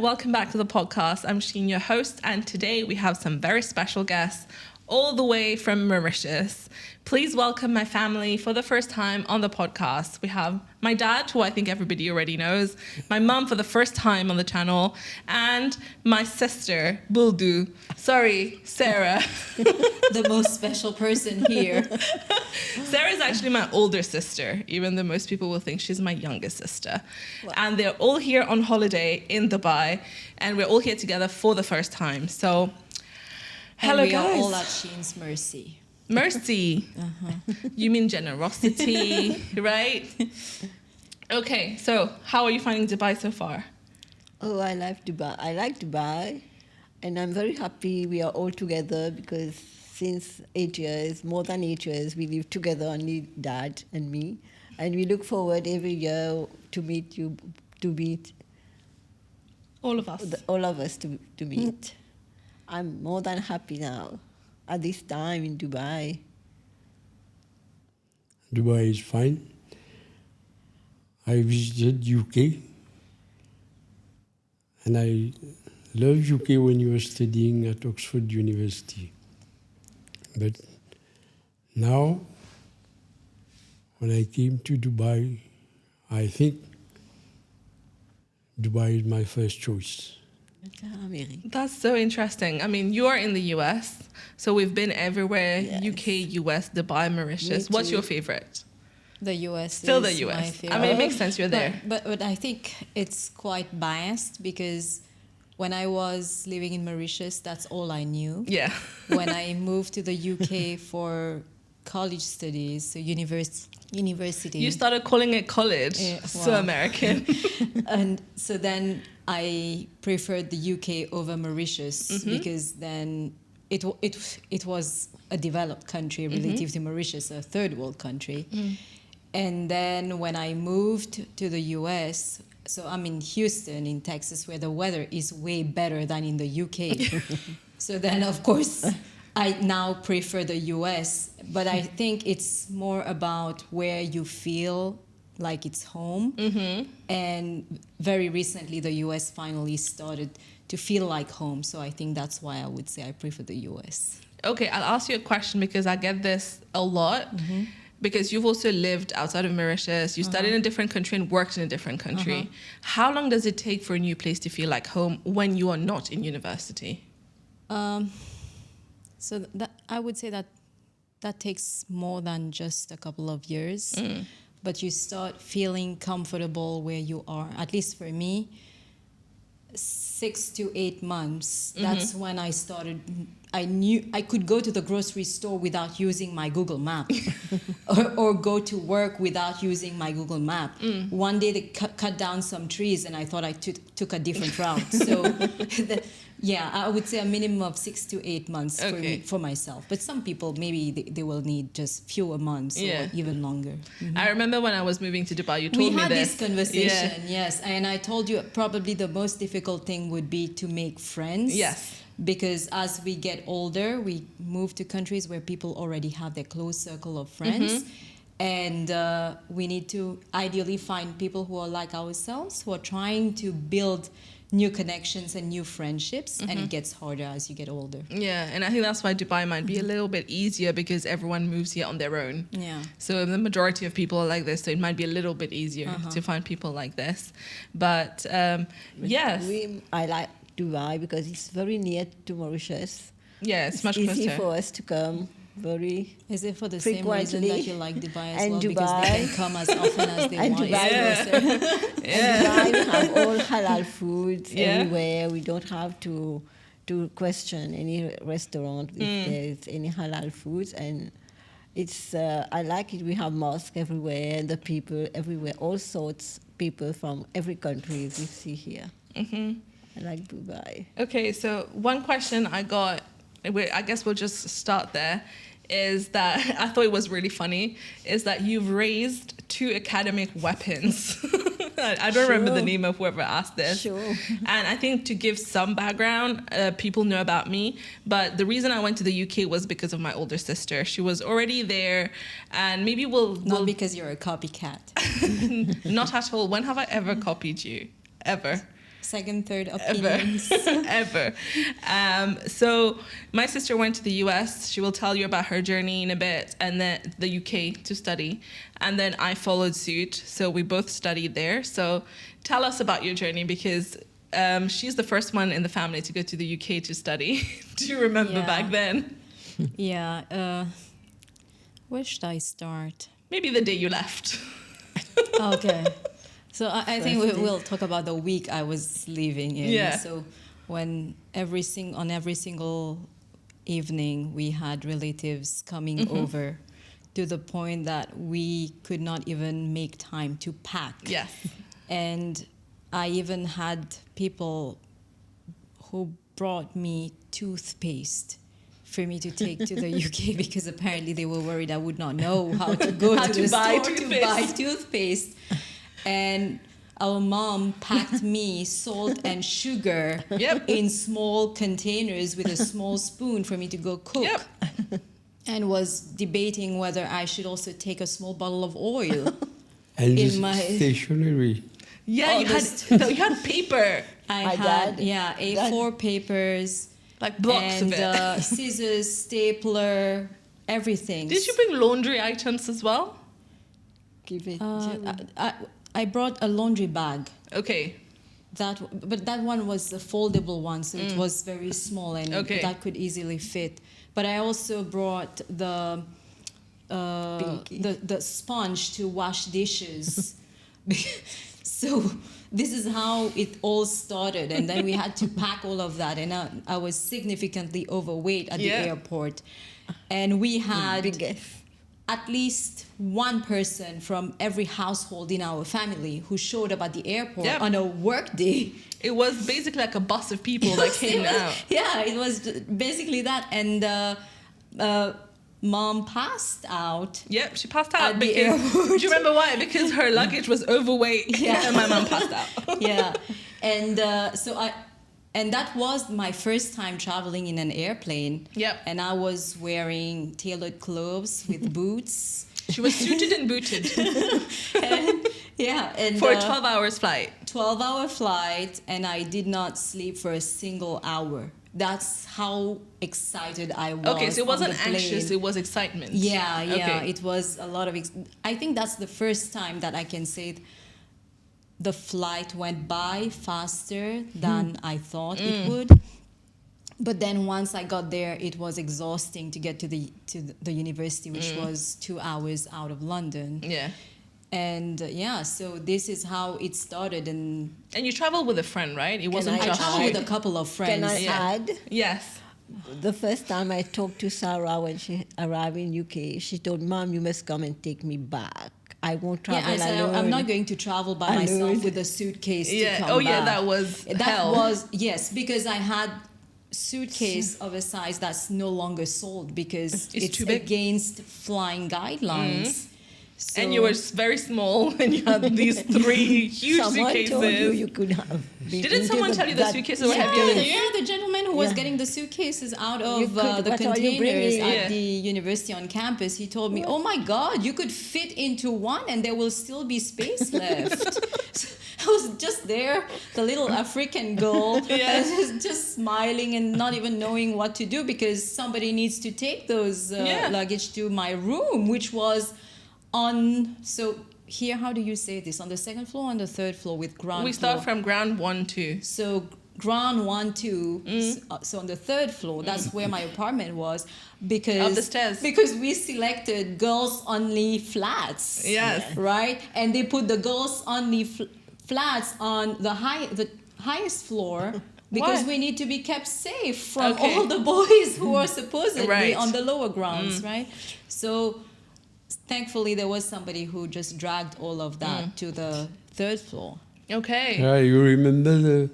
welcome back to the podcast. I'm Sheen, your host, and today we have some very special guests all the way from Mauritius. Please welcome my family for the first time on the podcast. We have my dad, who I think everybody already knows, my mum for the first time on the channel, and my sister, Buldu. Sorry, Sarah. The most special person here. Sarah is actually my older sister, even though most people will think she's my youngest sister. Wow. And they're all here on holiday in Dubai, and we're all here together for the first time. So, hello, and we guys. are all at Sheen's mercy. Mercy. You mean generosity, right? Okay, so how are you finding Dubai so far? Oh, I like Dubai. I like Dubai, and I'm very happy we are all together because since 8 years, more than 8 years, we live together, only Dad and me, and we look forward every year to meet you, to meet all of us, to meet. I'm more than happy now at this time in Dubai. Dubai is fine. I visited UK, and I loved UK when you were studying at Oxford University. But now, when I came to Dubai, I think Dubai is my first choice. That's so interesting. I mean, you are in the US, so we've been everywhere. Yes. UK, US, Dubai, Mauritius. What's your favorite? The US Still is the US. my favorite. I mean, it makes sense you're there. But I think it's quite biased because when I was living in Mauritius, that's all I knew. Yeah. When I moved to the UK for college studies, so university. You started calling it college. Yeah, So wow. American. And so then I preferred the UK over Mauritius because then it was a developed country relative to Mauritius, a third world country. And then when I moved to the US, so I'm in Houston, in Texas, where the weather is way better than in the UK. So then, of course, I now prefer the US. But I think it's more about where you feel like it's home. And very recently, the US finally started to feel like home. So I think that's why I would say I prefer the US. Okay, I'll ask you a question because I get this a lot. Because you've also lived outside of Mauritius, you studied in a different country and worked in a different country. How long does it take for a new place to feel like home when you are not in university? So that, I would say that takes more than just a couple of years. But you start feeling comfortable where you are. At least for me, 6 to 8 months, that's when I started. I knew I could go to the grocery store without using my Google Map or go to work without using my Google Map. One day they cut down some trees and I thought I took a different route. So yeah, I would say a minimum of 6 to 8 months for me, for myself. But some people, maybe they will need just fewer months or even longer. I remember when I was moving to Dubai, you told me We had this. this conversation, yes. And I told you probably the most difficult thing would be to make friends. Yes. Because as we get older, we move to countries where people already have their close circle of friends. And we need to ideally find people who are like ourselves, who are trying to build new connections and new friendships. And it gets harder as you get older. Yeah, and I think that's why Dubai might be a little bit easier because everyone moves here on their own. Yeah. So the majority of people are like this, so it might be a little bit easier to find people like this. But yes. I like Dubai because it's very near to Mauritius. Yeah, it's much closer. Easy for us to come. Very. Is it for the same reason that you like Dubai as and well? Dubai, because they can come as often as they and want. Dubai, and Dubai, we have all halal foods everywhere. We don't have to question any restaurant if there's any halal foods. And it's I like it. We have mosques everywhere, and the people everywhere, all sorts of people from every country we see here. I like Dubai. Okay, so one question I got, I guess we'll just start there, is that I thought it was really funny, is that you've raised 2 academic weapons. I don't remember the name of whoever asked this. Sure. And I think to give some background, people know about me, but the reason I went to the UK was because of my older sister. She was already there, and maybe Not because you're a copycat. Not at all. When have I ever copied you? Ever? second, third opinions. Ever. So my sister went to the US. She will tell you about her journey in a bit, and then the UK to study. And then I followed suit. So we both studied there. So tell us about your journey, because she's the first one in the family to go to the UK to study. Do you remember back then? Yeah. Where should I start? Maybe the day you left. Okay. So I think we'll talk about the week I was leaving in. Yeah. So when on every single evening we had relatives coming over, to the point that we could not even make time to pack. Yes. And I even had people who brought me toothpaste for me to take to the UK, because apparently they were worried I would not know how to go to the store to buy toothpaste. And our mom packed me salt and sugar in small containers with a small spoon for me to go cook. And was debating whether I should also take a small bottle of oil. And in my stationery. Yeah, you had paper. I had A4 papers. Like blocks of it. And scissors, stapler, everything. Did you bring laundry items as well? Give it. I brought a laundry bag. Okay. But that one was a foldable one, so it was very small, and that could easily fit. But I also brought the sponge to wash dishes. So this is how it all started, and then we had to pack all of that, and I was significantly overweight at the airport, and we had at least one person from every household in our family who showed up at the airport on a work day. It was basically like a bus of people that came out. Yeah, it was basically that, and Mom passed out. Yep, she passed out because. Do you remember why? Because her luggage was overweight, and my mom passed out. Yeah, and and that was my first time traveling in an airplane. Yep. And I was wearing tailored clothes with boots. She was suited and booted. And for a 12-hour flight. 12-hour flight, and I did not sleep for a single hour. That's how excited I was. Okay, so it wasn't anxious, it was excitement. Yeah, okay. It was a lot of... I think that's the first time that I can say the flight went by faster than I thought it would. But then once I got there, it was exhausting to get to the university, which was 2 hours out of London. Yeah. And so this is how it started. And you traveled with a friend, right? It wasn't just you. I traveled with a couple of friends. Can I add? Yes. The first time I talked to Sarah when she arrived in UK, she told, Mom, you must come and take me back. I won't travel alone. I'm not going to travel by myself with a suitcase to come back. Oh, yeah, that was hell. Yes, because I had suitcase of a size that's no longer sold because it's against flying guidelines. So, and you were very small, and you had these 3 huge suitcases. Someone told you could have. Didn't someone tell you the suitcases were heavier than you? Yeah, the gentleman who was getting the suitcases out of the containers at the university on campus, he told me, "Oh my God, you could fit into one, and there will still be space left." I was just there, the little African girl, just smiling and not even knowing what to do because somebody needs to take those luggage to my room, which was here, how do you say this? On the second floor or on the third floor with ground floor? We start from ground 1, 2. So ground 1, 2. So on the third floor, that's where my apartment was because up the stairs. Because we selected girls only flats. Yes. Right? And they put the girls only flats on the highest floor. Because we need to be kept safe from all the boys who are supposedly on the lower grounds, right? So thankfully, there was somebody who just dragged all of that to the third floor. Okay. You remember the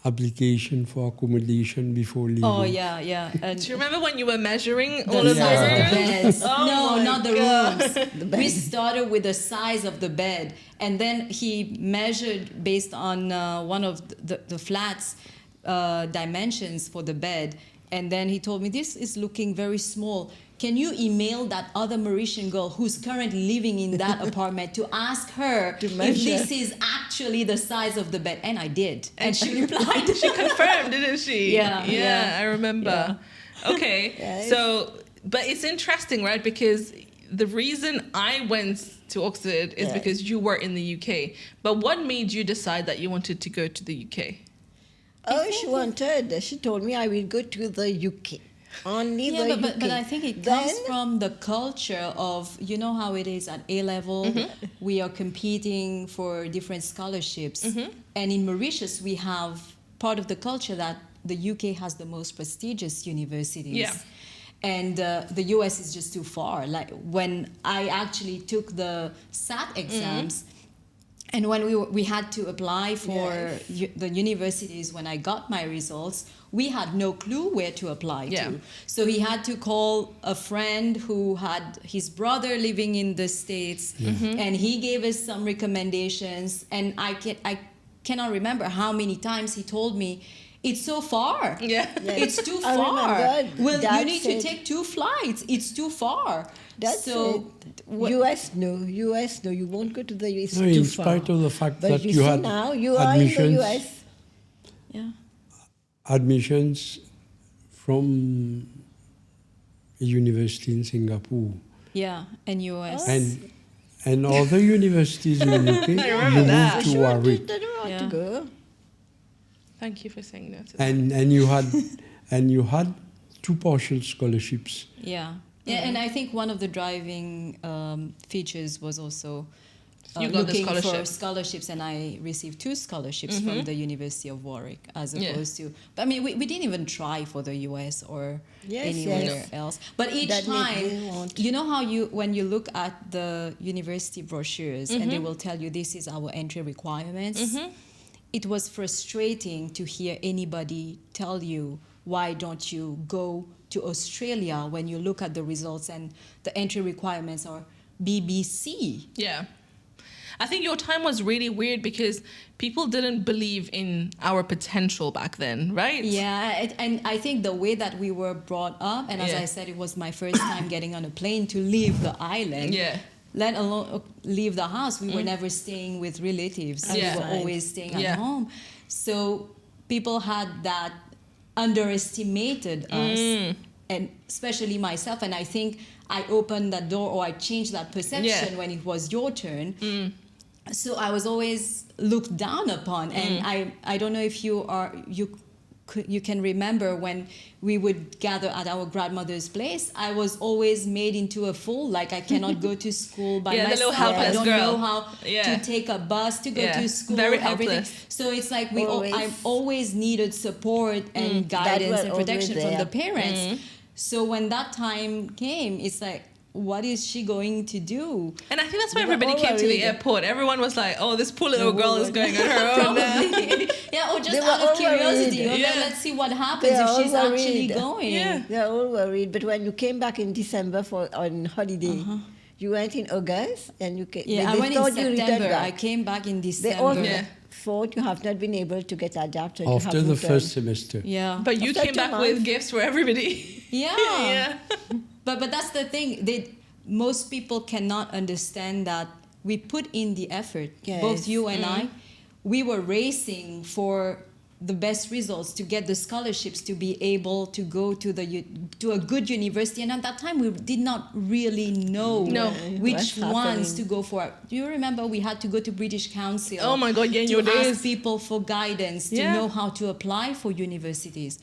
application for accommodation before leaving? Oh, yeah. Do you remember when you were measuring all the of size of the beds? Oh no, not the rooms. We started with the size of the bed, and then he measured based on one of the flats dimensions for the bed, and then he told me, this is looking very small. can you email that other Mauritian girl who's currently living in that apartment to ask her if this is actually the size of the bed? And I did. And she replied. She confirmed, didn't she? Yeah. I remember. Yeah. Okay. Yes. So, but it's interesting, right? Because the reason I went to Oxford is because you were in the UK. But what made you decide that you wanted to go to the UK? Oh, she wanted. She told me I will go to the UK. Only the UK. But I think it comes from the culture of, you know how it is at A level, we are competing for different scholarships. And in Mauritius, we have part of the culture that the UK has the most prestigious universities. Yeah. And the US is just too far. Like when I actually took the SAT exams, and when we had to apply for the universities, when I got my results, we had no clue where to apply to. So he had to call a friend who had his brother living in the States, and he gave us some recommendations. And I cannot remember how many times he told me, it's so far. It's too far. Well, you need to take 2 flights. It's too far. That's so it. US, no. You won't go to the US. No, too in far. spite of the fact But that you you see had now, you are in the US. admissions from a university in Singapore. Yeah, and US. And other universities in UK, you moved to Warwick. To go. Thank you for saying that. And you had 2 partial scholarships. Yeah, and I think one of the driving features was also you got looking the for scholarships, and I received 2 scholarships from the University of Warwick, as opposed to. But I mean, we didn't even try for the US or anywhere else. But each time, you know how when you look at the university brochures and they will tell you this is our entry requirements. It was frustrating to hear anybody tell you, why don't you go to Australia when you look at the results and the entry requirements are BBC. Yeah. I think your time was really weird because people didn't believe in our potential back then, right? Yeah, and I think the way that we were brought up, and as I said, it was my first time getting on a plane to leave the island. Let alone leave the house. We were never staying with relatives. We were always staying at home. So people had that underestimated us, and especially myself. And I think I opened that door, or I changed that perception when it was your turn. So I was always looked down upon. And I don't know if you can remember when we would gather at our grandmother's place, I was always made into a fool. Like I cannot go to school by myself. The little helpless I don't girl. know how to take a bus to go to school. Very everything. helpless. So it's like I always needed support and guidance and protection from the parents. So when that time came, it's like, what is she going to do? And I think that's why everybody came to the airport. Everyone was like, oh, this poor little girl is going on her own now. Yeah, or just out of curiosity. Let's see what happens if she's actually going. Yeah, they're all worried. But when you came back in December on holiday, you went in August and you came. Yeah, I went in September. I came back in December. They all thought you have not been able to get adapted. After the first semester. Yeah. But you came back with gifts for everybody. Yeah. But that's the thing. Most people cannot understand that we put in the effort. Yes. Both you and I, we were racing for the best results to get the scholarships to be able to go to a good university. And at that time, we did not really know which ones to go for. Do you remember we had to go to British Council? Oh my God, in your days. To ask days. people for guidance to know how to apply for universities.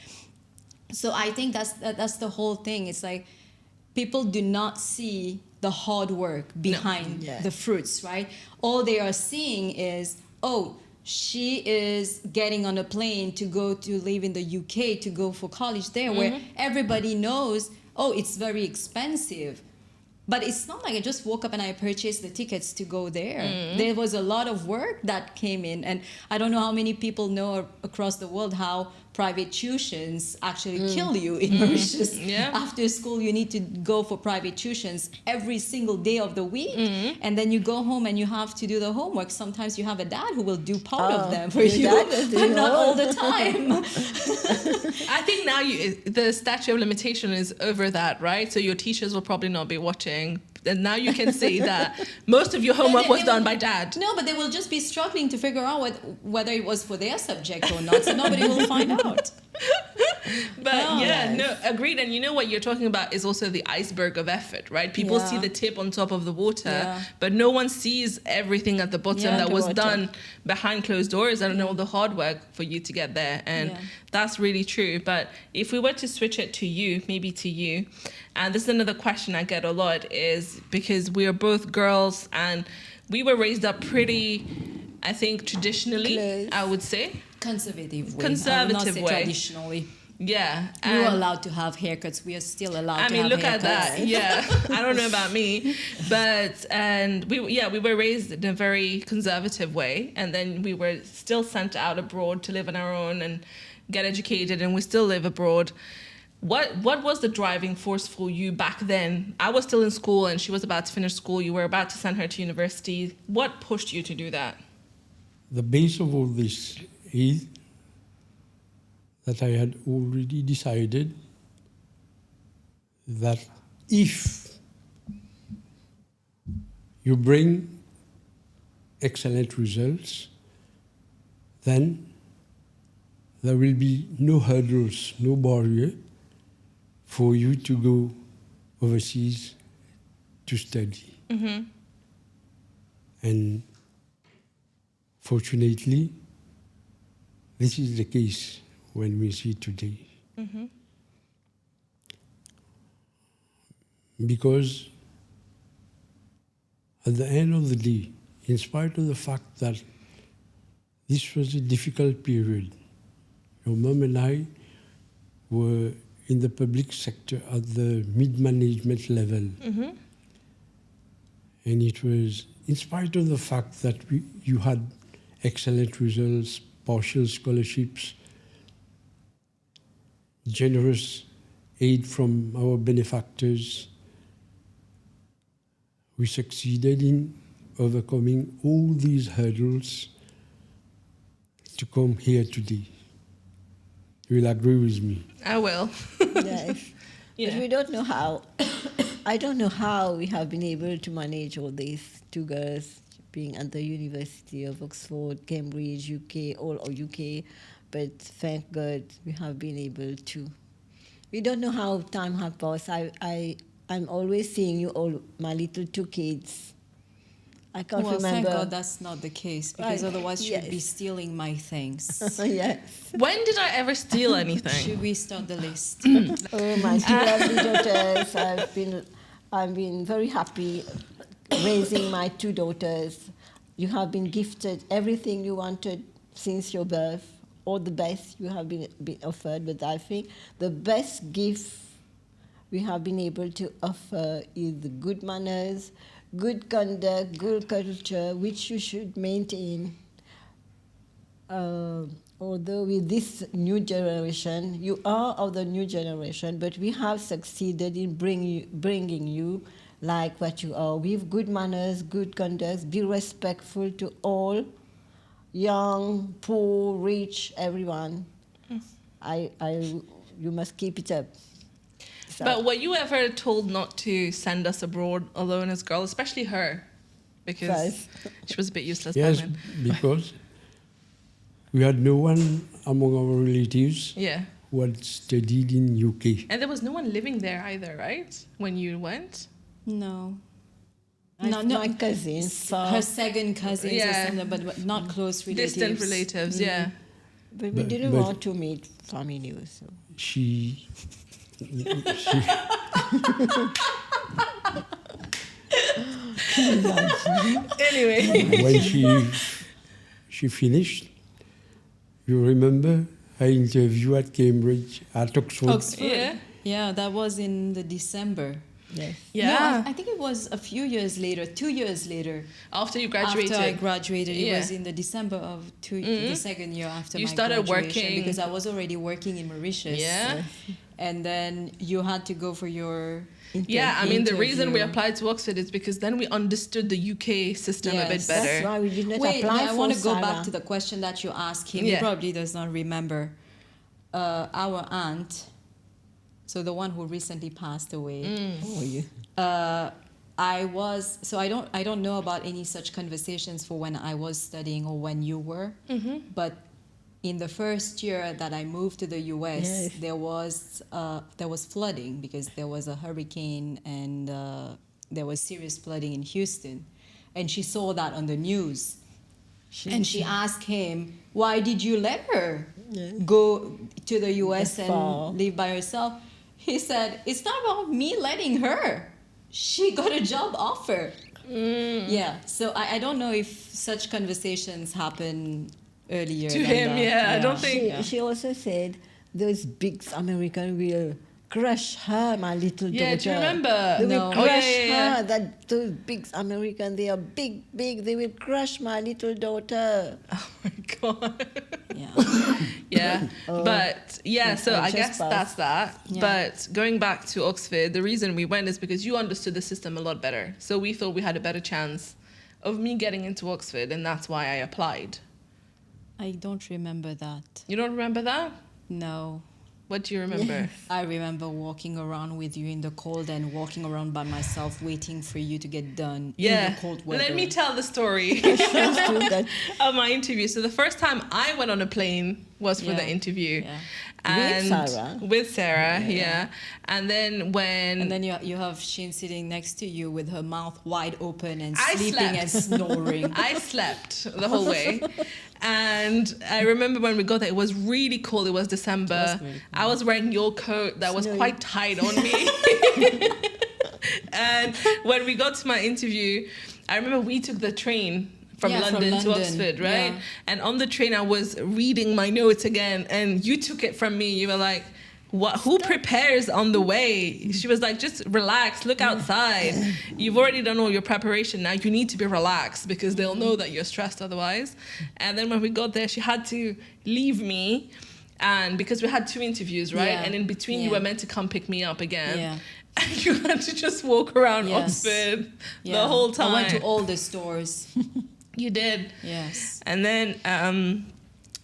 So I think that's the whole thing. It's like people do not see the hard work behind the fruits, right? All they are seeing is, oh, she is getting on a plane to go to live in the UK to go for college there, where everybody knows, oh, it's very expensive. But it's not like I just woke up and I purchased the tickets to go there. There was a lot of work that came in. And I don't know how many people know across the world how private tuitions actually kill you in Mauritius. Yeah. After school, you need to go for private tuitions every single day of the week. And then you go home and you have to do the homework. Sometimes you have a dad who will do part of them for you, but not all the time. I think now the statute of limitation is over that, right? So your teachers will probably not be watching. And now you can see that most of your homework was done by dad. No, but they will just be struggling to figure out whether it was for their subject or not. So nobody will find out. But agreed. And you know what you're talking about is also the iceberg of effort, right? People see the tip on top of the water, but no one sees everything at the bottom that was done behind closed doors and all the hard work for you to get there. And that's really true. But if we were to switch it to you, maybe to you, and this is another question I get a lot, is because we are both girls and we were raised up pretty, I think, traditionally, I would say. Conservative way. Conservative I would not say way. Traditionally. Yeah. We were allowed to have haircuts. We are still allowed to have haircuts. I mean, look at that. Yeah. I don't know about me. But, and we were raised in a very conservative way. And then we were still sent out abroad to live on our own and get educated. And we still live abroad. What was the driving force for you back then? I was still in school and she was about to finish school. You were about to send her to university. What pushed you to do that? The base of all this is that I had already decided that if you bring excellent results, then there will be no hurdles, no barrier for you to go overseas to study. And fortunately, this is the case when we see today. Because at the end of the day, in spite of the fact that this was a difficult period, your mom and I were in the public sector at the mid-management level. And it was, in spite of the fact that you had excellent results, partial scholarships, generous aid from our benefactors, we succeeded in overcoming all these hurdles to come here today. You will agree with me. I will. Yes. But we don't know how. I don't know how we have been able to manage all these two girls being at the University of Oxford, Cambridge, UK, all of UK. But thank God we have been able to. We don't know how time has passed. I'm always seeing you all, my little two kids. I can't remember. Thank God that's not the case, because otherwise you'd be stealing my things. Yes. When did I ever steal anything? Should we start the list? Oh, my two lovely daughters. I've been very happy raising my two daughters. You have been gifted everything you wanted since your birth, all the best you have been offered. But I think the best gift we have been able to offer is the good manners, good conduct, good culture, which you should maintain. Although with this new generation, you are of the new generation, but we have succeeded in bringing you like what you are, with good manners, good conduct, be respectful to all, young, poor, rich, everyone. You must keep it up. So. But were you ever told not to send us abroad alone as girls, especially her? Because she was a bit useless. Yes, then. because we had no one among our relatives who had studied in UK. And there was no one living there either, right? When you went? No. My cousins. Her second cousins or something, but not close relatives. Distant relatives, yeah. But we didn't want to meet family. So. Anyway. When she finished, you remember her interview at Cambridge, at Oxford? Yeah, that was in the December. Yes. Yeah. No, I think it was a few years later, 2 years later. After you graduated. After I graduated, it Yeah. was in the December of the second year after You my started graduation, working. because I was already working in Mauritius. Yeah. And then you had to go for your Yeah, I mean, the reason we interview. applied to Oxford is because then we understood the UK system a bit Yes. better. That's why we did not Wait, apply I for want to go Sarah. back to the question that you asked him. Yeah. He probably does not remember. Our aunt, so the one who recently passed away. Oh, yeah. I don't know about any such conversations for when I was studying or when you were. But in the first year that I moved to the US, Yes. there was flooding because there was a hurricane and there was serious flooding in Houston, and she saw that on the news. And she asked him, "Why did you let her go to the US That far. and live by herself?" He said, "It's not about me letting her. She got a job offer." Yeah. So I don't know if such conversations happen earlier To than him, that. yeah, I don't think- She also said those big Americans will crush her, my little daughter. Yeah, do you remember? They will No. Oh, yeah, crush yeah, yeah. her. That those big Americans, they are big, big. They will crush my little daughter. Oh my God. Yeah. Yeah. But yeah, so I just guess pass. that's that. Yeah. But going back to Oxford, the reason we went is because you understood the system a lot better. So we thought we had a better chance of me getting into Oxford, and that's why I applied. I don't remember that. You don't remember that? No. What do you remember? I remember walking around with you in the cold and walking around by myself waiting for you to get done in Yeah. the cold weather. Let me tell the story Shows too that of my interview. So the first time I went on a plane was for Yeah. the interview. Yeah. And Sarah. With Sarah, yeah. And then when And then you have Sheen sitting next to you with her mouth wide open and I sleeping slept. and snoring. I slept the whole way. And I remember when we got there, it was really cold. It was December. It was very cold. I was wearing your coat that was Snowy. quite tight on me. And when we got to my interview, I remember we took the train from Yeah, from London to London, Oxford, right? yeah. And on the train, I was reading my notes again, and you took it from me. You were like, "What? Who prepares on the way?" She was like, "Just relax, look outside. You've already done all your preparation. Now you need to be relaxed because they'll know that you're stressed otherwise." And then when we got there, she had to leave me, and because we had 2 interviews, right? Yeah, And in between, you yeah. were meant to come pick me up again. Yeah. And you had to just walk around Yes. Oxford the Yeah. whole time. I went to all the stores. You did. Yes. And then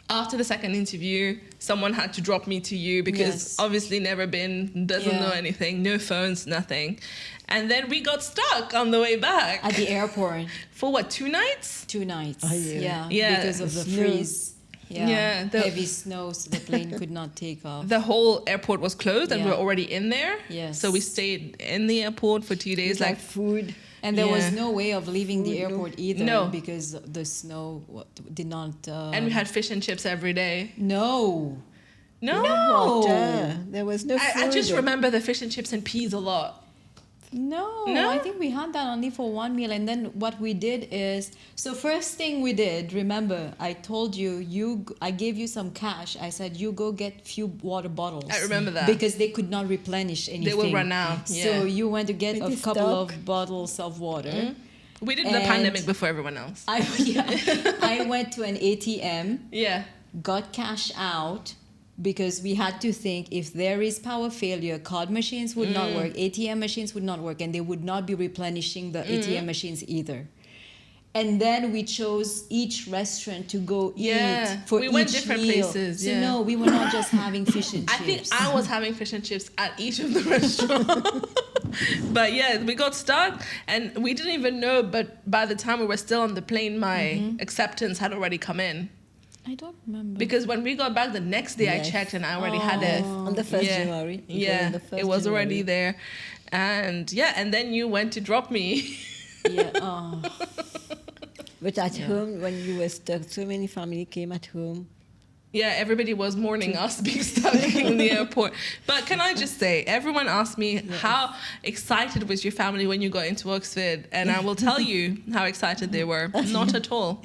after the second interview, someone had to drop me to you because Yes. obviously never been, doesn't Yeah. know anything, no phones, nothing. And then we got stuck on the way back. At the airport, For what, 2 nights? 2 nights. Oh, yeah. Yeah. Because of the Snow. freeze. Yeah. Yeah, the- Heavy snow, so the plane could not take off. The whole airport was closed and we Yeah. were already in there. Yes. So we stayed in the airport for 2 days. it's like food. And there was Yeah. no way of leaving the Food, no. airport either No. because the snow did not. And we had fish and chips every day. No. No. Water. There was no food. I just remember the fish and chips and peas a lot. No, No? I think we had that only for 1 meal. And then what we did is, so first thing we did, remember, I told you, I gave you some cash. I said, you go get few water bottles. I remember that. Because they could not replenish anything. will run out, So yeah. you went to get Pretty a couple stock. of bottles of water. We did the And- pandemic before everyone else. I went to an ATM, Yeah. got cash out, because we had to think if there is power failure, card machines would not work, ATM machines would not work, and they would not be replenishing the ATM machines either. And then we chose each restaurant to go Yeah, eat for we went each different meal. places, So yeah. no, we were not just having fish and I chips. think I was having fish and chips at each of the restaurants. But yeah, we got stuck and we didn't even know, but by the time we were still on the plane, my acceptance had already come in. I don't remember. Because when we got back the next day, Yes. I checked and I already had it. on the 1st Yeah. January. It was Yeah, on the 1st it was already January. there. And yeah, and then you went to drop me. Yeah, oh. But at home, when you were stuck, so many family came at home. Yeah, everybody was mourning us being stuck in the airport. But can I just say, everyone asked me, how excited was your family when you got into Oxford? And I will tell you how excited they were. Not at all.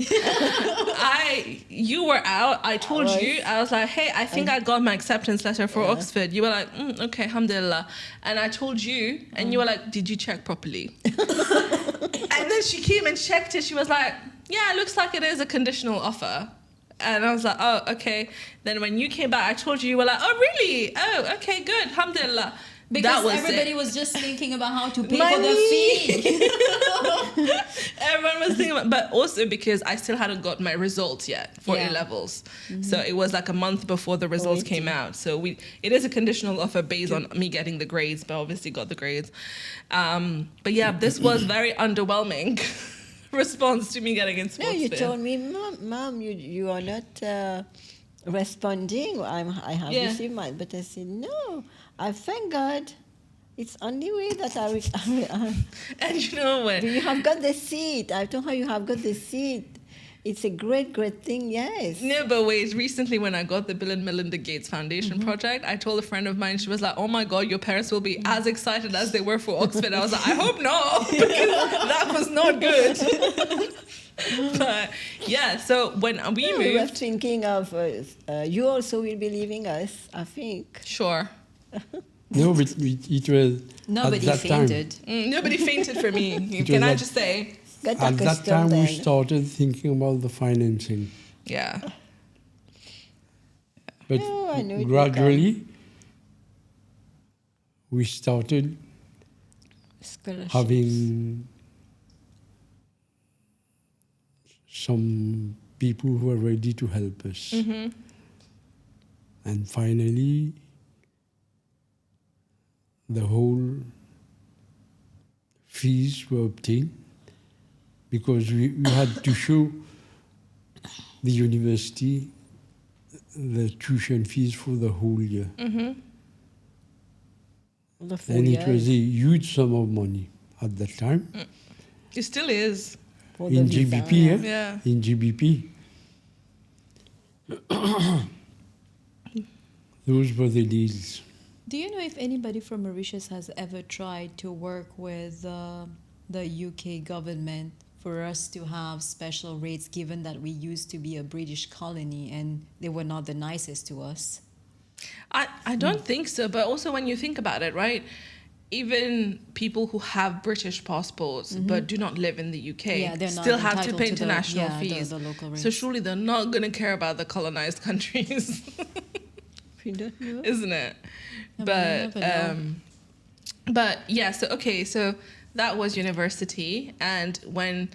You were out. I told you. I was like, hey, I think I got my acceptance letter for Oxford. You were like, okay, alhamdulillah. And I told you, and you were like, did you check properly? And then she came and checked it. She was like, yeah, it looks like it is a conditional offer. And I was like, oh, okay. Then when you came back, I told you were like, oh, really? Oh, okay, good. Alhamdulillah. Because everybody was just thinking about how to pay for the fee. Everyone was thinking about, but also because I still hadn't got my results yet for A-levels. So it was like a month before the results came out. So it is a conditional offer based on me getting the grades, but obviously got the grades. But yeah, this was very underwhelming response to me getting into No, you Oxford. told me, Mom, you are not responding. I have received mine, but I said no. I thank God. It's only way that I And you know what? you have got the seat. I told her you have got the seat. It's a great, great thing, yes. No, but wait, recently when I got the Bill and Melinda Gates Foundation project, I told a friend of mine, she was like, oh my God, your parents will be as excited as they were for Oxford. I was like, I hope not, because that was not good. But yeah, so when we We were moved... thinking of, you also will be leaving us, I think. Sure. No, but it was Nobody at that fainted. Nobody fainted for me. It Can was I like- just say? Got At that time, accustomed we then. started thinking about the financing. Yeah. But Oh, I know it will gradually, we started Scholarships. having some people who were ready to help us. And finally, the whole fees were obtained because we had to show the university the tuition fees for the whole year. The 4 And years it was a huge sum of money at that time It still is. for the in visa, GBP. yeah. Yeah. In GBP. Those were the deals. Do you know if anybody from Mauritius has ever tried to work with the UK government for us to have special rates, given that we used to be a British colony and they were not the nicest to us? I don't think so, but also when you think about it, right? Even people who have British passports but do not live in the UK Yeah, they're not still have to entitled pay to the- international yeah, the- fees. the local So rates. surely they're not going to care about the colonized countries, You don't know? isn't it? I mean, But you never know. but yeah, so that was university, and when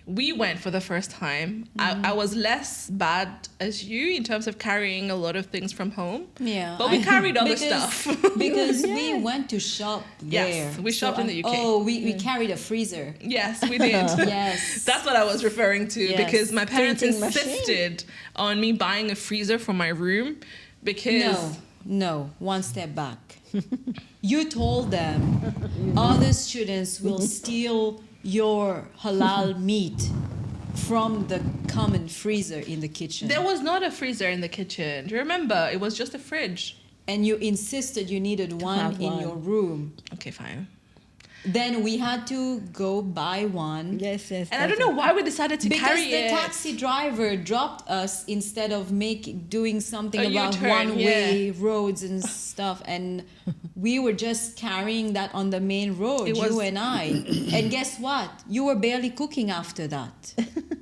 we went for the first time, I was less bad as you in terms of carrying a lot of things from home. Yeah, But we carried other because- stuff. because we went to shop there. Yes, we shopped in the UK. Oh, we carried a freezer. Yes, we did. Yes. That's what I was referring to, Yes. because my parents Printing machine. insisted on me buying a freezer for my room because No, one step back. You told them other students will steal your halal meat from the common freezer in the kitchen. there was not a freezer in the kitchen. Do you remember? It was just a fridge. And you insisted you needed one have in one. your room. Okay, fine. Then we had to go buy one. Yes, yes. And I don't know why we decided to Because carry the it. taxi driver dropped us instead of doing something A about U-turn, one-way roads and stuff, and we were just carrying that on the main road, It was- you and I. And guess what? You were barely cooking after that.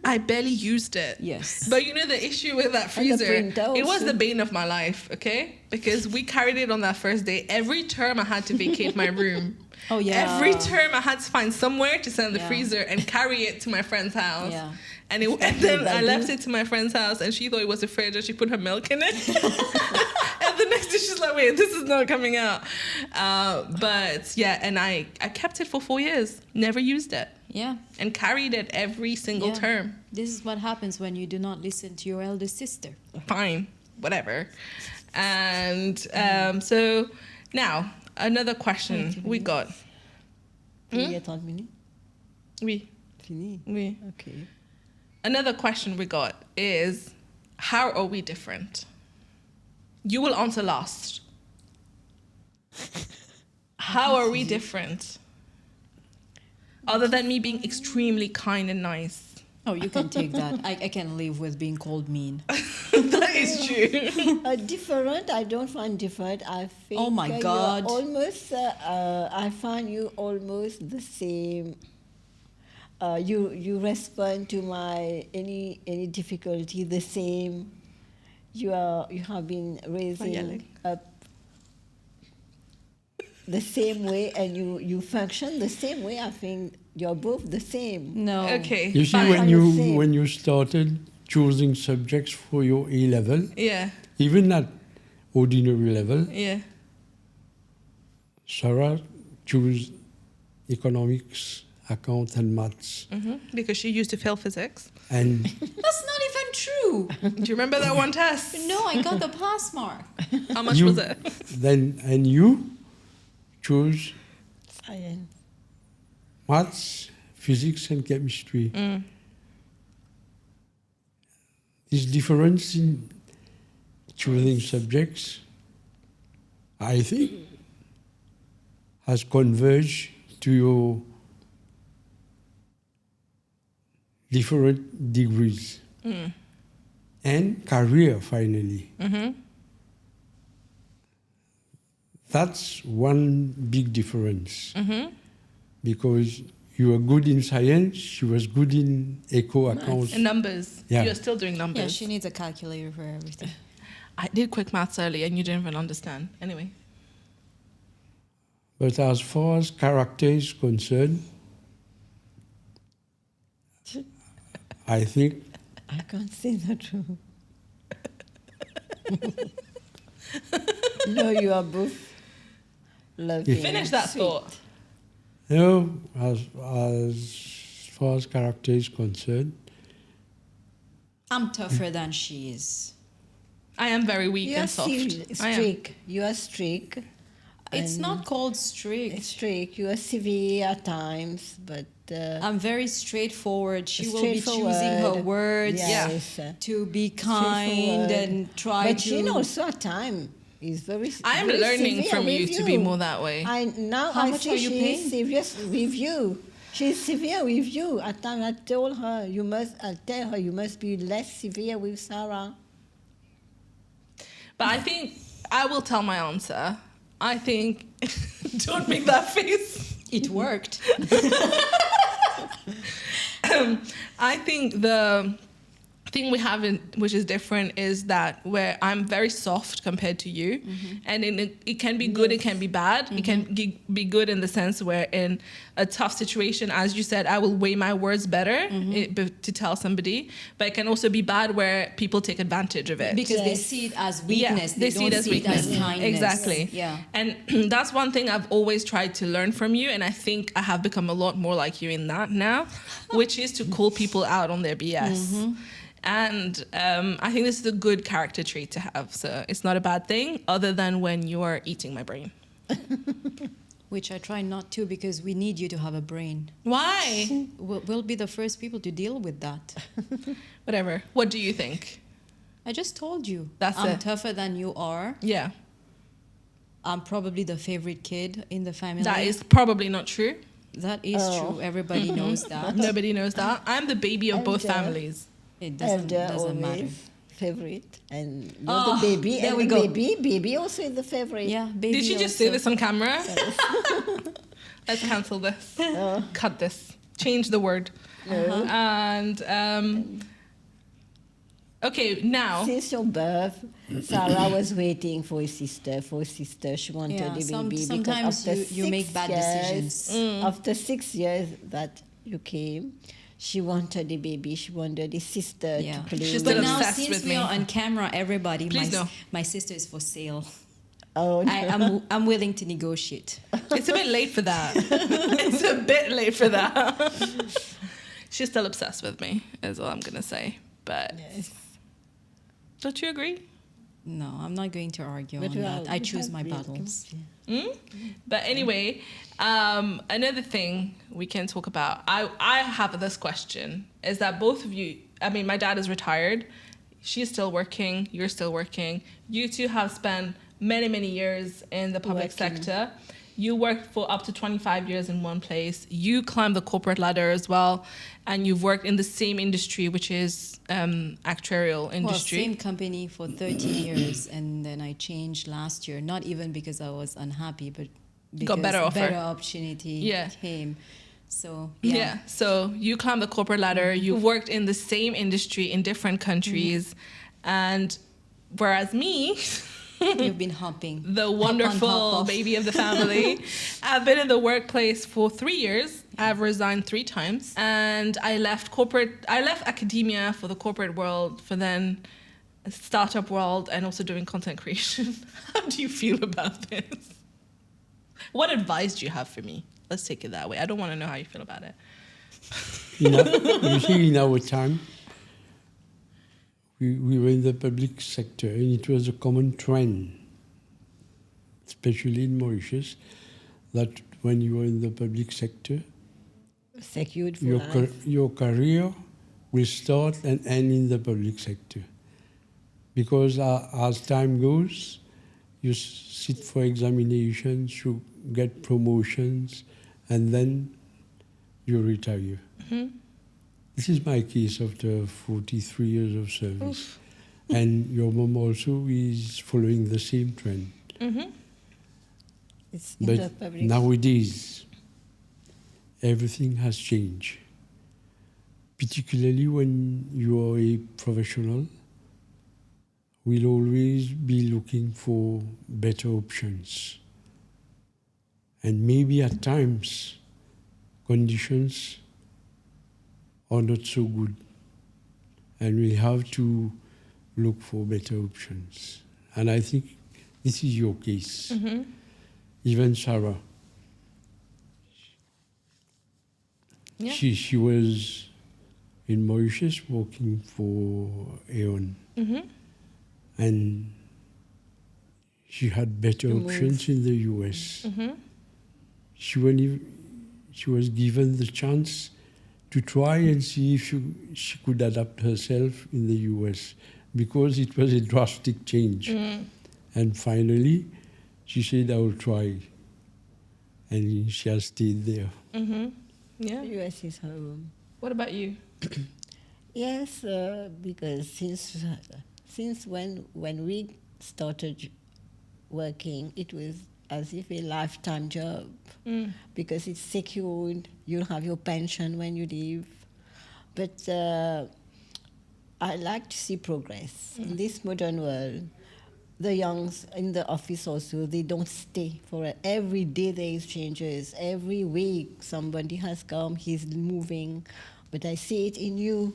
I barely used it. Yes. But you know the issue with that And the freezer, printer it was also. the bane of my life, okay? Because we carried it on that first day. Every term I had to vacate my room. Oh, yeah. Every term I had to find somewhere to send the Yeah. freezer and carry it to my friend's house. Yeah. And then I left it to my friend's house, and she thought it was a fridge, and she put her milk in it. And the next day she's like, "Wait, this is not coming out." But yeah, and I kept it for 4 years, never used it, Yeah. and carried it every single Yeah. term. This is what happens when you do not listen to your elder sister. Fine, whatever. And so now another question we got. Fini à 30 minutes? We. Okay. Another question we got is, how are we different? You will answer last. How are we different? Other than me being extremely kind and nice. Oh, you can take that. I can live with being called mean. That is true. Different, I don't find different. I think Oh my God. you're almost, I find you almost the same. You respond to my any difficulty the same. You have been raising up the same way, and you function the same way. I think you're both the same. No. Okay. You see, fine. when you started choosing subjects for your A level, Yeah. even at ordinary level, Yeah. Sarah chose economics, account, and maths. Because she used to fail physics. And That's not even true. Do you remember that one test? No, I got the pass mark. How much was it? and you chose Science. maths, physics, and chemistry. This difference in choosing subjects, I think, has converged to your different degrees and career, finally. That's one big difference. Because you were good in science, she was good in eco accounts. And numbers. Yeah. You're still doing numbers. Yeah, she needs a calculator for everything. I did quick maths early and you didn't even understand. Anyway. But as far as character is concerned, I think I can't say the truth. No, you are both loving. Finish that sweet. thought. as far as character is concerned, I'm tougher than she is. I am very weak You are and soft. I am. strict. You are strict. It's and not called strict. strict. You are severe at times, but I'm very straightforward. She will be straightforward. choosing her words Yes. to be kind Straightforward. and try But to. Jean also at times is very. I am very learning severe from you with to be more that way. I now How I much see are you she paying? is serious with you. She's severe with you. At times I told her I tell her you must be less severe with Sarah. But I think I will tell my answer. I think don't make that face. It worked. I think the thing we have which is different is that where I'm very soft compared to you, and it can be good, it can be bad. It can be good in the sense where in a tough situation, as you said, I will weigh my words better to tell somebody, but it can also be bad where people take advantage of it. Because they Yes. see it as weakness. They see it as weakness. kindness. Exactly. Yeah. And that's one thing I've always tried to learn from you, and I think I have become a lot more like you in that now, which is to call people out on their BS. And I think this is a good character trait to have. So it's not a bad thing, other than when you are eating my brain. Which I try not to, because we need you to have a brain. Why? We'll be the first people to deal with that. Whatever. What do you think? I just told you. That's I'm it. tougher than you are. Yeah. I'm probably the favorite kid in the family. That is probably not true. That is true. Everybody knows that. Nobody knows that. I'm the baby of both And, families. It Elder doesn't matter. always favorite, and you're Oh, the baby, there and we the go. baby also is the favorite. Yeah, baby. Did she just also. say this on camera? Let's cancel this. Cut this. Change the word. And okay, now. Since your birth, Sarah was waiting for a sister. She wanted Yeah, a baby. sometimes because after you make 6 bad years, decisions. After 6 years that you came, she wanted a baby. She wanted a sister Yeah. to play She's with. still But now, obsessed since with we me. are on camera, everybody, Please no. my sister is for sale. Oh, no. I'm willing to negotiate. It's a bit late for that. It's a bit late for that. She's still obsessed with me, is all I'm going to say. But Yes. don't you agree? No, I'm not going to argue But on that. I we choose have my real battles. But anyway, another thing we can talk about, I have this question, is that both of you, I mean, my dad is retired. she's still working, you're still working. You two have spent many, many years in the public sector. You worked for up to 25 years in one place. You climbed the corporate ladder as well, and you've worked in the same industry, which is actuarial industry. Well, same company for 13 years, and then I changed last year, not even because I was unhappy, but because Got better offer. better opportunity came. So, So you climbed the corporate ladder. You've worked in the same industry in different countries. And whereas me... You've been hopping. The wonderful baby of the family. I've been in the workplace for 3 years. I've resigned 3 times. And I left academia for the corporate world, for then a startup world, and also doing content creation. How do you feel about this? What advice do you have for me? Let's take it that way. I don't want to know how you feel about it. You see, in our time, we were in the public sector, and it was a common trend, especially in Mauritius, that when you were in the public sector, secured for life. Your career will start and end in the public sector. Because as time goes, you sit for examinations, you get promotions, and then you retire. Mm-hmm. This is my case after 43 years of service. Oof. And your mom also is following the same trend. Mm-hmm. But nowadays, everything has changed. Particularly when you are a professional, we'll always be looking for better options. And maybe at times, conditions are not so good. And we have to look for better options. And I think this is your case. Mm-hmm. Even Sarah. Yeah. She was in Mauritius working for Aeon. Mm-hmm. And she had better options in the US. Mm-hmm. She was given the chance to try and see if she could adapt herself in the US, because it was a drastic change. Mm. And finally, she said, I will try. And she has stayed there. Mm-hmm. Yeah. The US is her home. What about you? Yes, because since when we started working, it was as if a lifetime job, because it's secured. You'll have your pension when you leave. But I like to see progress. In this modern world, the youngs in the office also, they don't stay for every day there is changes. Every week somebody has come, he's moving. But I see it in you.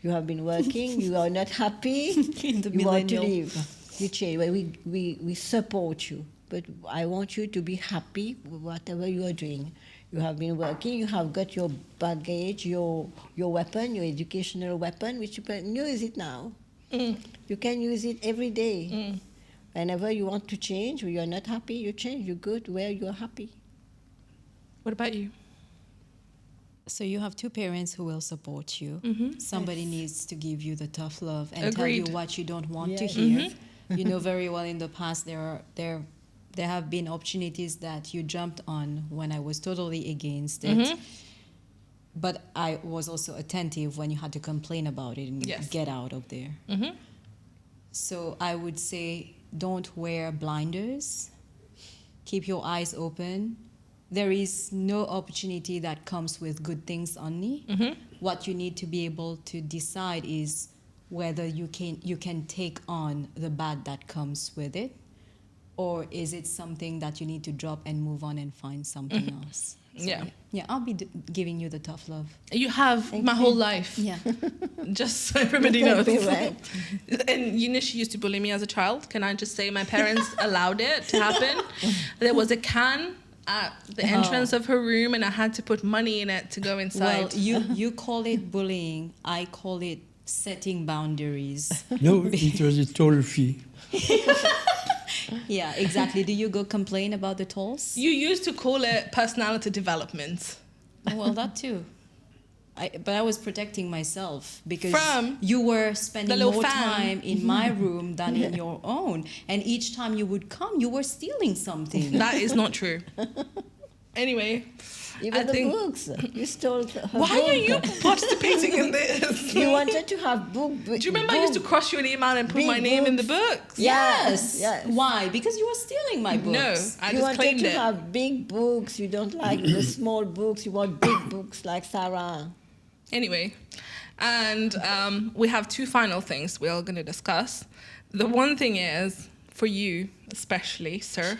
You have been working, you are not happy, you want to leave. You change. We support you. But I want you to be happy with whatever you are doing. You have been working, you have got your baggage, your weapon, your educational weapon, which you can use it now. You can use it every day. Whenever you want to change, or you're not happy, you change. You go to where you're happy. What about you? So you have 2 parents who will support you. Mm-hmm. Somebody needs to give you the tough love and tell you what you don't want to hear. Mm-hmm. You know very well in the past there have been opportunities that you jumped on when I was totally against it. Mm-hmm. But I was also attentive when you had to complain about it and get out of there. Mm-hmm. So I would say don't wear blinders. Keep your eyes open. There is no opportunity that comes with good things only. Mm-hmm. What you need to be able to decide is whether you can take on the bad that comes with it, or is it something that you need to drop and move on and find something else. So, yeah, I'll be giving you the tough love. You have my whole life. Yeah. Just so everybody knows. Right. And you know, she used to bully me as a child. Can I just say my parents allowed it to happen? There was a can at the entrance of her room, and I had to put money in it to go inside. Well, you call it bullying. I call it setting boundaries. No, it was a toll fee. Yeah, exactly. Do you go complain about the tolls? You used to call it personality development. Well, that too. But I was protecting myself because From you were the spending little more fan. time in my room than in your own. And each time you would come, you were stealing something. That is not true. Anyway, Even I the think. books. You stole her Why book. are you participating in this? You wanted to have book. Do you remember I used to cross you an email and put big my name in the books. books? Yes. Yes. Why? Because you were stealing my books. No, I You just wanted claimed to it. have big books. You don't like the small books. You want big books like Sarah. Anyway, and we have two final things we're going to discuss. The one thing is, for you especially, sir,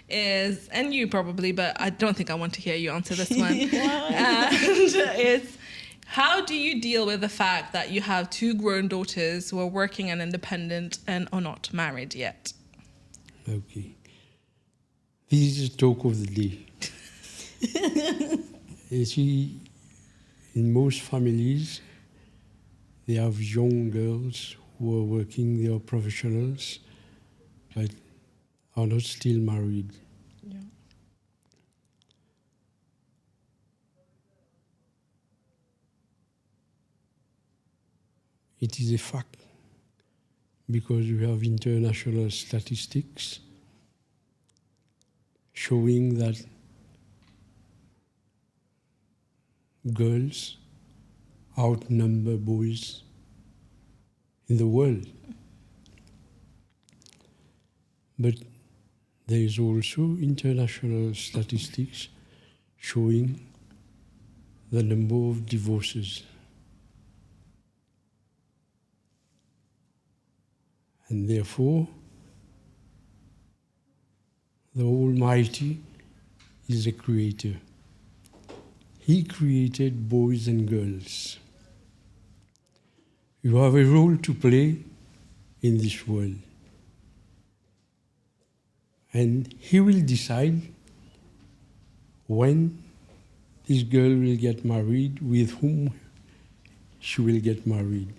is, and you probably, but I don't think I want to hear you answer this one. And it's, how do you deal with the fact that you have two grown daughters who are working and independent and are not married yet? Okay. This is the talk of the day. You see, in most families, they have young girls who are working, they are professionals, but are not still married. Yeah. It is a fact because we have international statistics showing that girls outnumber boys in the world. But there is also international statistics showing the number of divorces. And therefore, the Almighty is a creator. He created boys and girls. You have a role to play in this world. And He will decide when this girl will get married, with whom she will get married.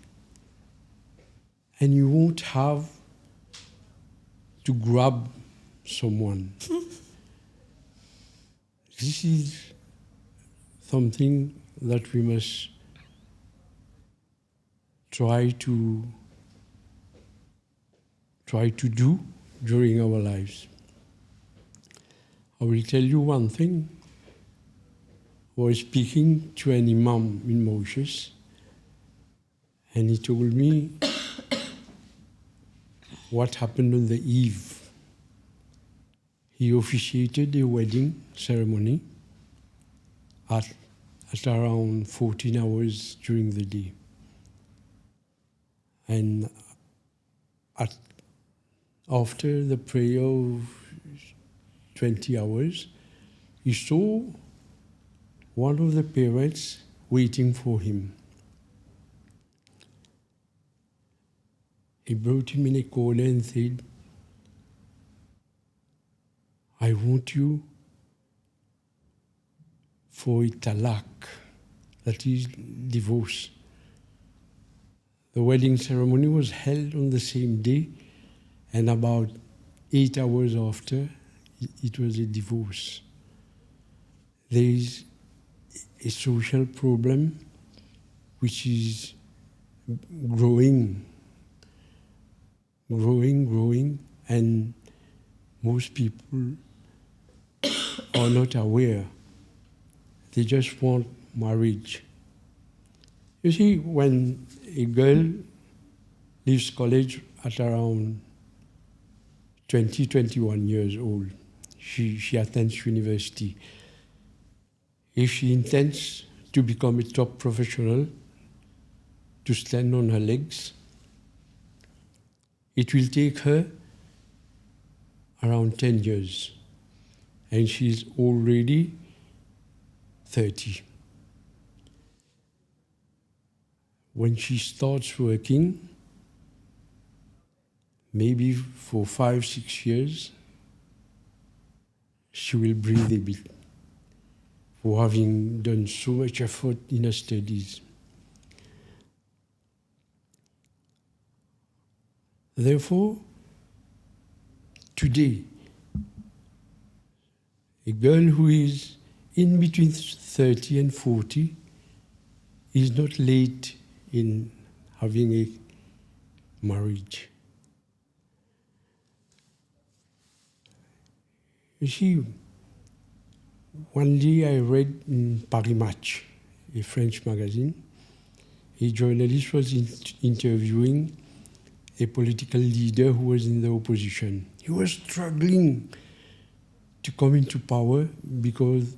And you won't have to grab someone. This is something that we must try to do during our lives. I will tell you one thing. I was speaking to an imam in Mauritius, and he told me what happened on the eve. He officiated a wedding ceremony at around 14 hours during the day. And after the prayer of 20 hours, he saw one of the parents waiting for him. He brought him in a corner and said, I want you for a talaq, that is divorce. The wedding ceremony was held on the same day, and about 8 hours after, it was a divorce. There is a social problem which is growing, and most people are not aware. They just want marriage. You see, when a girl leaves college at around 20, 21 years old, she attends university. If she intends to become a top professional, to stand on her legs, it will take her around 10 years. And she's already 30. When she starts working, maybe for 5, 6 years, she will breathe a bit for having done so much effort in her studies. Therefore, today, a girl who is in between 30 and 40 is not late in having a marriage. You see, one day I read in Paris Match, a French magazine, a journalist was interviewing a political leader who was in the opposition. He was struggling to come into power because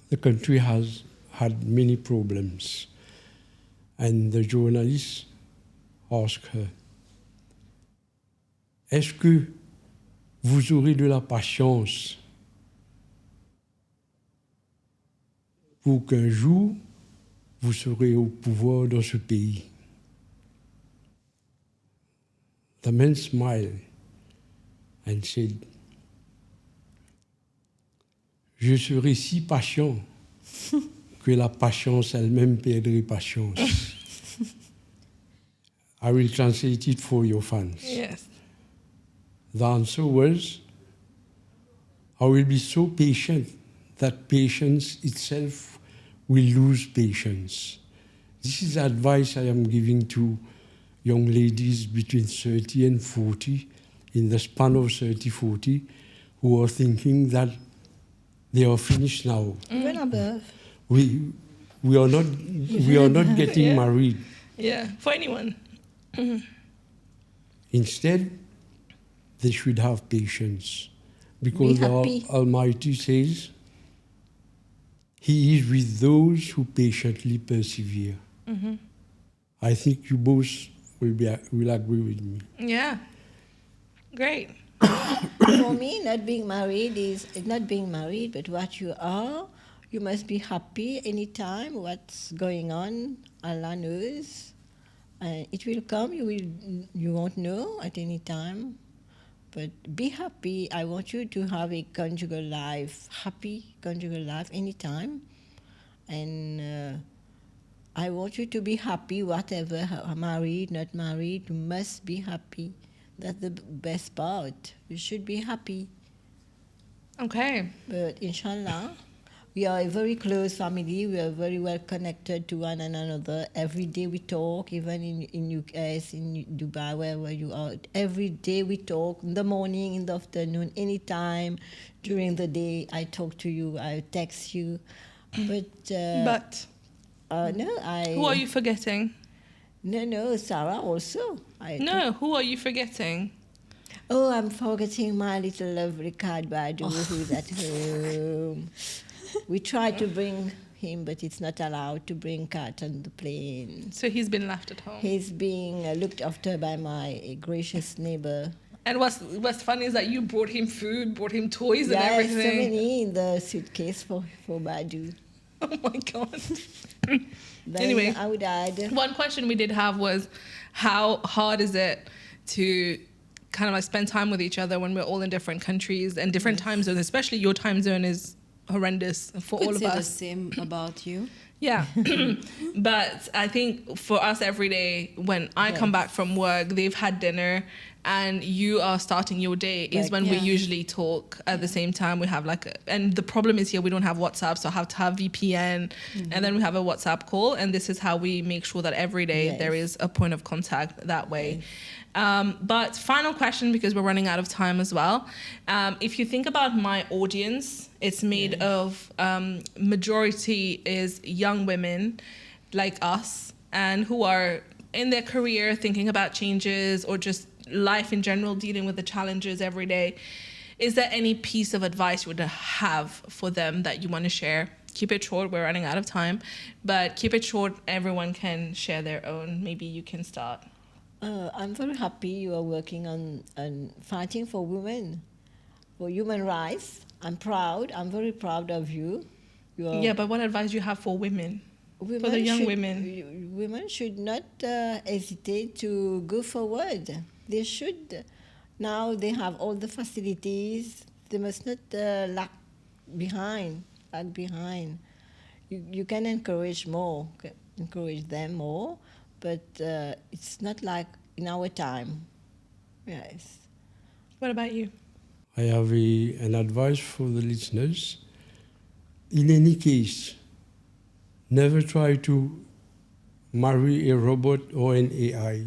the country has had many problems. And the journalist asked her, est-ce que vous aurez de la patience pour qu'un jour vous serez au pouvoir dans ce pays? The man smiled and said, je serai si patient que la patience elle-même perdrait patience. I will translate it for your fans. Yes. The answer was, I will be so patient that patience itself will lose patience. This is advice I am giving to young ladies between 30 and 40, in the span of 30-40, who are thinking that they are finished now. Even above. We are not getting Yeah. married. Yeah, for anyone. Instead, they should have patience, because Be happy. the Almighty says, He is with those who patiently persevere. I think you both will agree with me. Yeah. Great. For me, not being married is not being married, but what you are. You must be happy anytime. What's going on, Allah knows. It will come. You won't know at any time. But be happy. I want you to have a conjugal life, happy conjugal life anytime. And I want you to be happy, whatever, married, not married, you must be happy. That's the best part. You should be happy. Okay. But inshallah, we are a very close family. We are very well connected to one another. Every day we talk, even in US, in Dubai, wherever you are. Every day we talk, in the morning, in the afternoon, anytime. During the day, I talk to you, I text you. But no, Who are you forgetting? No, Sarah also. No, who are you forgetting? Oh, I'm forgetting my little lovely cat Badu who's at home. We try to bring him, but it's not allowed to bring cat on the plane. So he's been left at home. He's being looked after by my gracious neighbor. And what's funny is that you brought him food, brought him toys and Yeah, so everything. many in the suitcase for Badu. Oh my God. Then Anyway. I would add, One question we did have was, how hard is it to kind of like spend time with each other when we're all in different countries and different time zones? Especially your time zone is horrendous for all Could of say the us. same about you. Yeah. But I think for us every day, when I come back from work, they've had dinner and you are starting your day is Like, when we yeah. usually talk at the same time. We have and the problem is here we don't have WhatsApp, so I have to have VPN and then we have a WhatsApp call, and this is how we make sure that every day there is a point of contact that way. But final question, because we're running out of time as well. If you think about my audience, it's made of majority is young women like us and who are in their career thinking about changes or just life in general, dealing with the challenges every day. Is there any piece of advice you would have for them that you want to share? Keep it short, we're running out of time, but keep it short, everyone can share their own. Maybe you can start. I'm very happy you are working on fighting for women, for human rights. I'm very proud of you. Yeah, but what advice do you have for women? For the young women? Women should not hesitate to go forward. They should. Now they have all the facilities. They must not lag behind. You can encourage them more, but it's not like in our time. Yes. What about you? I have an advice for the listeners. In any case, never try to marry a robot or an AI.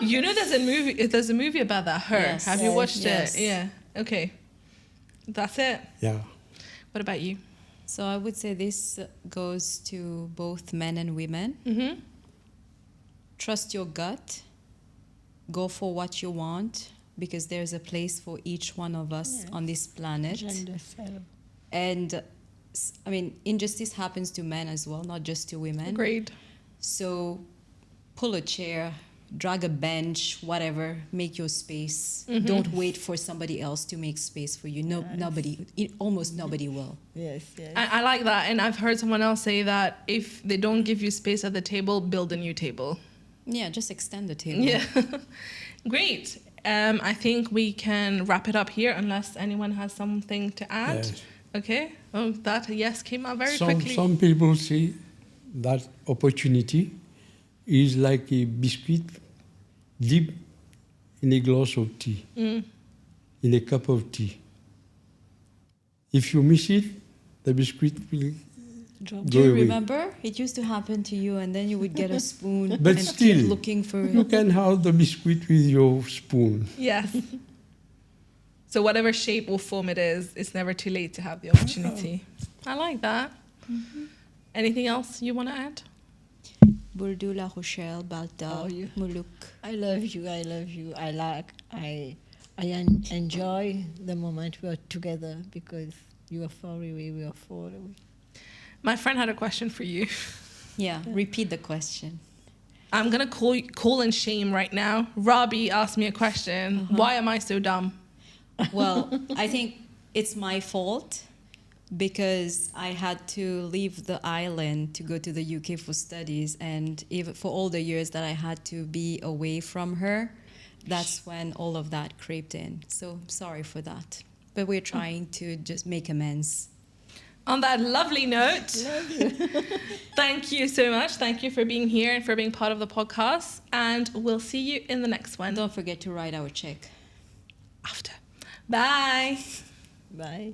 You know, there's a movie about that. Her. Yes. Have you watched Yes. it? Yeah. Okay. That's it. Yeah. What about you? So I would say this goes to both men and women. Mm-hmm. Trust your gut. Go for what you want, because there's a place for each one of us Yes. on this planet. Gender self. And I mean, injustice happens to men as well, not just to women. Agreed. So pull a chair, drag a bench, whatever, make your space. Don't wait for somebody else to make space for you. No, almost nobody will. Yes, yes. I like that. And I've heard someone else say that if they don't give you space at the table, build a new table. Yeah, just extend the table. Yeah. Great. I think we can wrap it up here unless anyone has something to add. Yes. Okay. Oh, that yes came out very quickly. Some people say that opportunity is like a biscuit dipped in a glass of tea, in a cup of tea. If you miss it, the biscuit will Drop. Do go you away. remember? It used to happen to you, and then you would get a spoon But and still, keep looking for You it. can have the biscuit with your spoon. Yes. So whatever shape or form it is, it's never too late to have the opportunity. I like that. Anything else you want to add? Burdu La Rochelle, Balta, Oh, you- Muluk. I love you. I love you. I enjoy the moment we are together because you are far away, we are far away. My friend had a question for you. Yeah, repeat the question. I'm going to call in shame right now. Robbie asked me a question. Why am I so dumb? Well, I think it's my fault because I had to leave the island to go to the UK for studies, and even for all the years that I had to be away from her, that's when all of that crept in. So sorry for that. But we're trying to just make amends. On that lovely note, thank you so much. Thank you for being here and for being part of the podcast. And we'll see you in the next one. Don't forget to write our check. After. Bye. Bye.